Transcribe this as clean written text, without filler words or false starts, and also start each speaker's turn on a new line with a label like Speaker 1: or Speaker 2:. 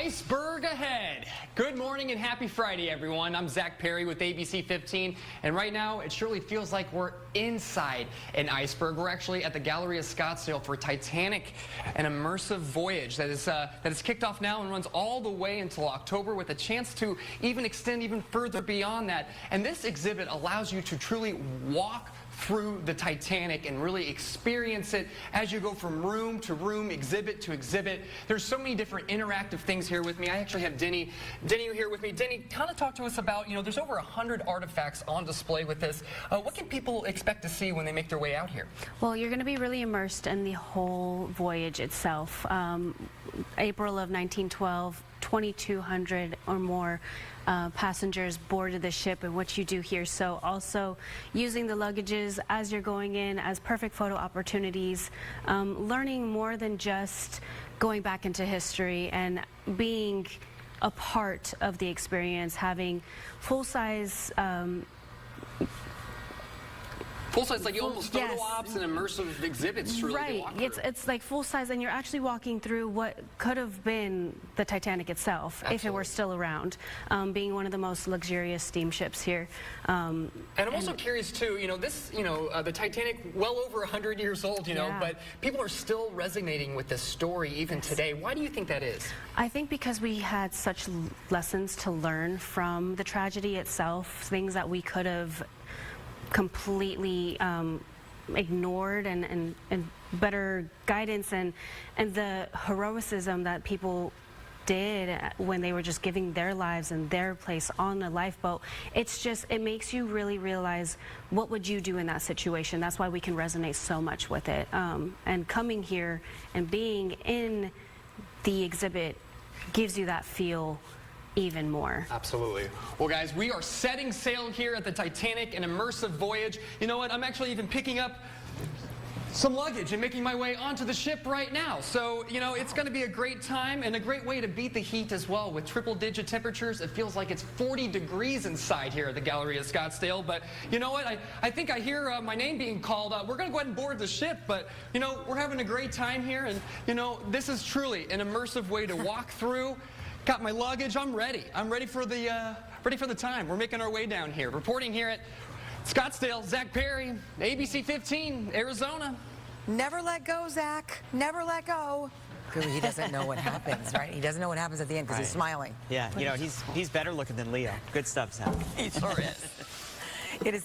Speaker 1: Iceberg ahead. Good morning and happy Friday, everyone. I'm Zach Perry with ABC 15, and right now it surely feels like we're inside an iceberg. We're actually at the Galleria Scottsdale for Titanic, an immersive voyage that is kicked off now and runs all the way until October, with a chance to even extend even further beyond that. And this exhibit allows you to truly walk through the Titanic and really experience it as you go from room to room, exhibit to exhibit. There's so many different interactive things here with me. I actually have Denny here with me. Denny, kind of talk to us about, there's over 100 artifacts on display with this. What can people expect to see when they make their way out here?
Speaker 2: Well, you're going to be really immersed in the whole voyage itself. April of 1912, 2,200 or more passengers boarded the ship, and what you do here. So also using the luggages as you're going in as perfect photo opportunities, learning more than just going back into history and being a part of the experience, having full-size
Speaker 1: like almost photo ops and immersive exhibits to really walk through.
Speaker 2: It's like full size, and you're actually walking through what could have been the Titanic itself. Absolutely. If it were still around, being one of the most luxurious steamships here.
Speaker 1: And I'm also curious too, the Titanic, well over 100 years old, but people are still resonating with this story even today. Why do you think that is?
Speaker 2: I think because we had such lessons to learn from the tragedy itself, things that we could have completely ignored, and better guidance and the heroicism that people did when they were just giving their lives and their place on a lifeboat. It makes you really realize, what would you do in that situation? That's why we can resonate so much with it. And coming here and being in the exhibit gives you that feel even more.
Speaker 1: Absolutely. Well, guys, we are setting sail here at the Titanic, an immersive voyage. You know what? I'm actually even picking up some luggage and making my way onto the ship right now. So, it's going to be a great time and a great way to beat the heat as well. With triple-digit temperatures, it feels like it's 40 degrees inside here at the Galleria Scottsdale. But you know what? I think I hear my name being called. We're going to go ahead and board the ship, but, we're having a great time here. And, this is truly an immersive way to walk through. Got my luggage. I'm ready. I'm ready for the time. We're making our way down here. Reporting here at Scottsdale, Zach Perry, ABC 15, Arizona.
Speaker 3: Never let go, Zach. Never let go. He doesn't know what happens, right? He doesn't know what happens at the end because he's smiling.
Speaker 4: Yeah, he's better looking than Leo. Good stuff, Zach.
Speaker 3: He sure is. It is